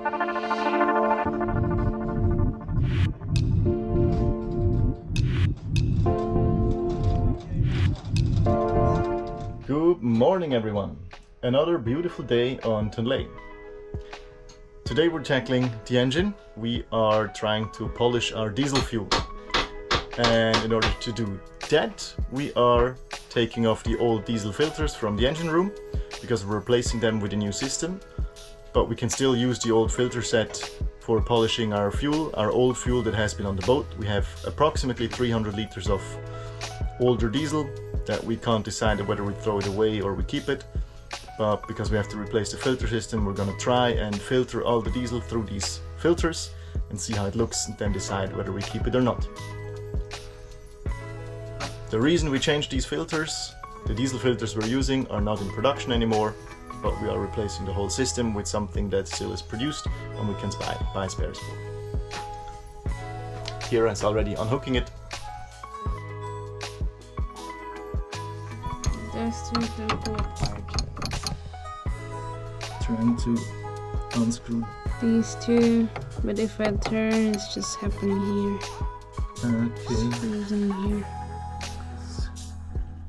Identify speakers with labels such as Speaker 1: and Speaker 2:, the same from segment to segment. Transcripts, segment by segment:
Speaker 1: Good morning everyone! Another beautiful day on Tonley. Today we're tackling the engine. We are trying to polish our diesel fuel. And in order to do that, we are taking off the old diesel filters from the engine room because we're replacing them with a new system. But we can still use the old filter set for polishing our fuel, our old fuel that has been on the boat. We have approximately 300 liters of older diesel that we can't decide whether we throw it away or we keep it. But because we have to replace the filter system, we're going to try and filter all the diesel through these filters and see how it looks and then decide whether we keep it or not. The reason we changed these filters, the diesel filters we're using are not in production anymore, but we are replacing the whole system with something that still is produced and we can buy spares for. Here is already unhooking it.
Speaker 2: Those two can go apart.
Speaker 1: Trying to unscrew.
Speaker 2: These two, but if I turn, it's just happening here.
Speaker 1: Okay.
Speaker 2: Screws in here.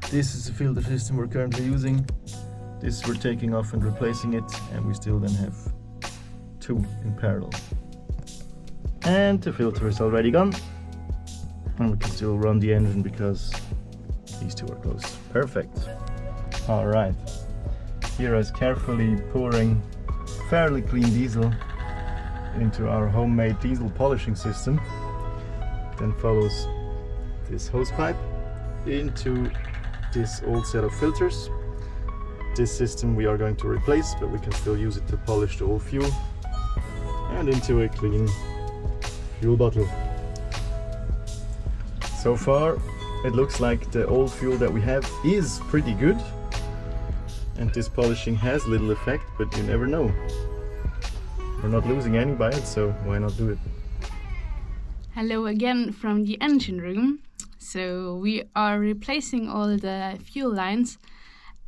Speaker 1: This is the filter system we're currently using. This we're taking off and replacing it, and we still then have two in parallel. And the filter is already gone. And we can still run the engine because these two are closed. Perfect. Alright. Here is carefully pouring fairly clean diesel into our homemade diesel polishing system. Then follows this hose pipe into this old set of filters. This system we are going to replace, but we can still use it to polish the old fuel. And into a clean fuel bottle. So far it looks like the old fuel that we have is pretty good. And this polishing has little effect, but you never know. We're not losing any by it, so why not do it?
Speaker 2: Hello again from the engine room. So we are replacing all the fuel lines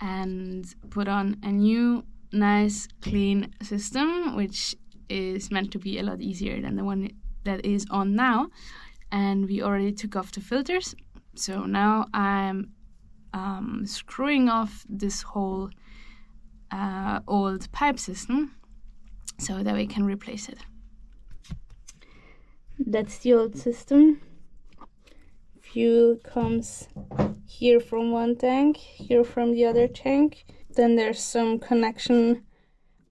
Speaker 2: and put on a new, nice, clean system, which is meant to be a lot easier than the one that is on now. And we already took off the filters. So now I'm screwing off this whole old pipe system so that we can replace it. That's the old system. Fuel comes here from one tank, here from the other tank. Then there's some connection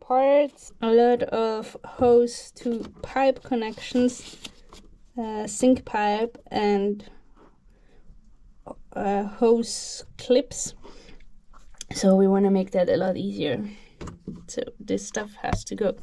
Speaker 2: parts, a lot of hose to pipe connections, sink pipe and hose clips. So we want to make that a lot easier. So this stuff has to go.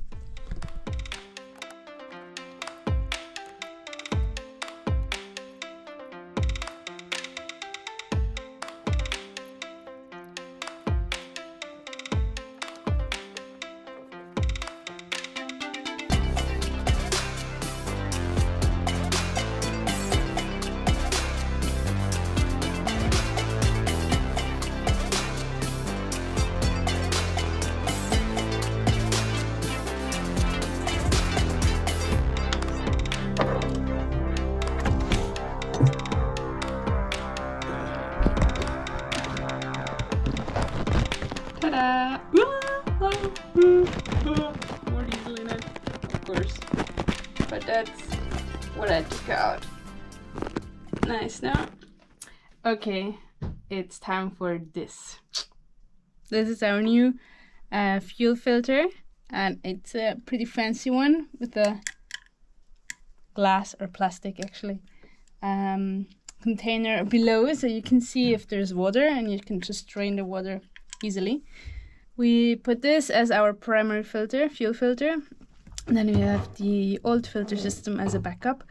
Speaker 2: Ta-da! More diesel in it, of course. But that's what I took out. Nice now. Okay, it's time for this. This is our new fuel filter, and it's a pretty fancy one with a glass or plastic actually container below, so you can see if there's water and you can just drain the water easily. We put this as our primary filter, fuel filter. Then we have the old filter system as a backup.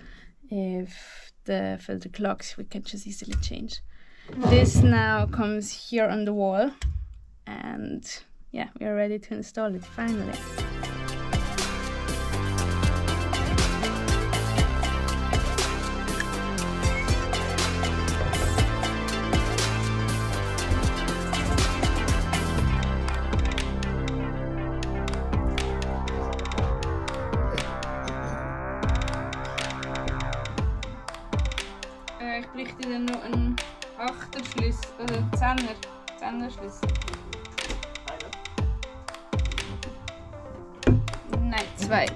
Speaker 2: If the filter clogs, we can just easily change. This now comes here on the wall, and yeah, we are ready to install it finally. Zahnschlüssel. Nein, 2.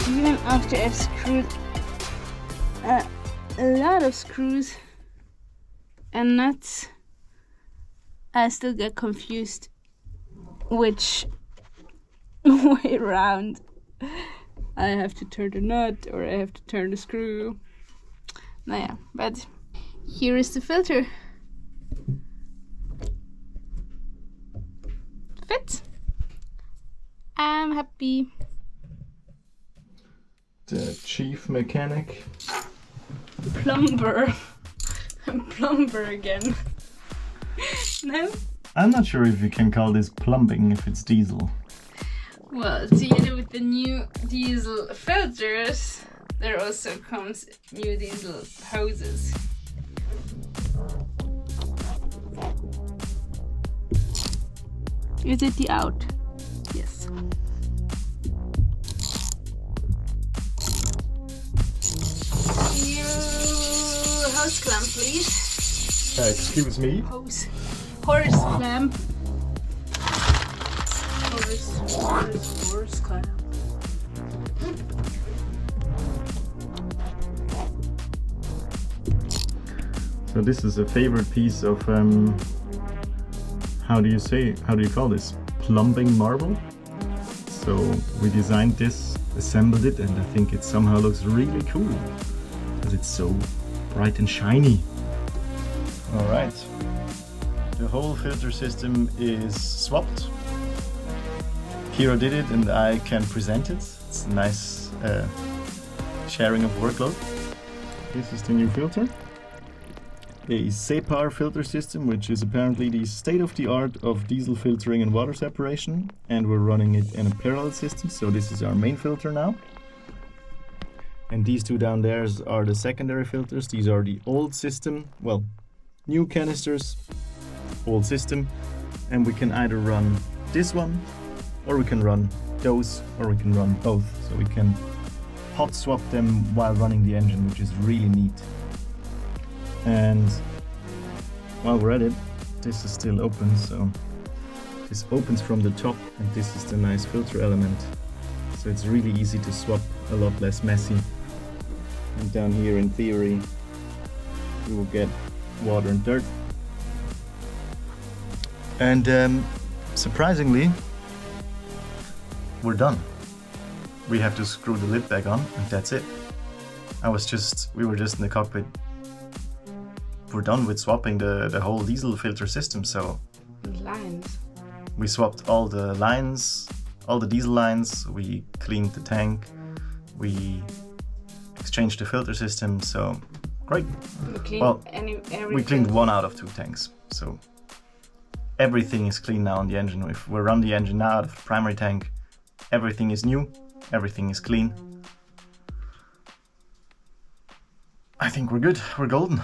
Speaker 2: Even after I've screwed a lot of screws and nuts, I still get confused which way around I have to turn the nut or I have to turn the screw. Naja, but here is the filter. Fits. I'm happy.
Speaker 1: The chief mechanic.
Speaker 2: Plumber. Plumber again. No?
Speaker 1: I'm not sure if you can call this plumbing if it's diesel.
Speaker 2: Well, together with the new diesel filters, there also comes new diesel hoses. Is it the out? Yes. New hose clamp, please.
Speaker 1: Excuse me?
Speaker 2: Horse clamp. Horse clamp.
Speaker 1: So this is a favorite piece of how do you call this? Plumbing marble. So we designed this, assembled it, and I think it somehow looks really cool because it's so bright and shiny. All right, the whole filter system is swapped. Kira did it and I can present it. It's a nice sharing of workload. This is the new filter. A Separ filter system, which is apparently the state-of-the-art of diesel filtering and water separation, and we're running it in a parallel system, so this is our main filter now. And these two down there are the secondary filters. These are the old system, well, new canisters, old system, and we can either run this one, or we can run those, or we can run both. So we can hot swap them while running the engine, which is really neat. And while we're at it, this is still open, so this opens from the top, and this is the nice filter element. So it's really easy to swap, a lot less messy. And down here, in theory, we will get water and dirt. And surprisingly, we're done. We have to screw the lid back on, and that's it. We were just in the cockpit. We're done with swapping the whole diesel filter system, so
Speaker 2: Lines.
Speaker 1: we swapped all the lines, all the diesel lines, we cleaned the tank, we exchanged the filter system, so great.
Speaker 2: We cleaned
Speaker 1: Well,
Speaker 2: everything.
Speaker 1: we cleaned 1 out of 2 tanks, so everything is clean now on the engine. If we run the engine now out of the primary tank, everything is new, everything is clean. I think we're good, we're golden.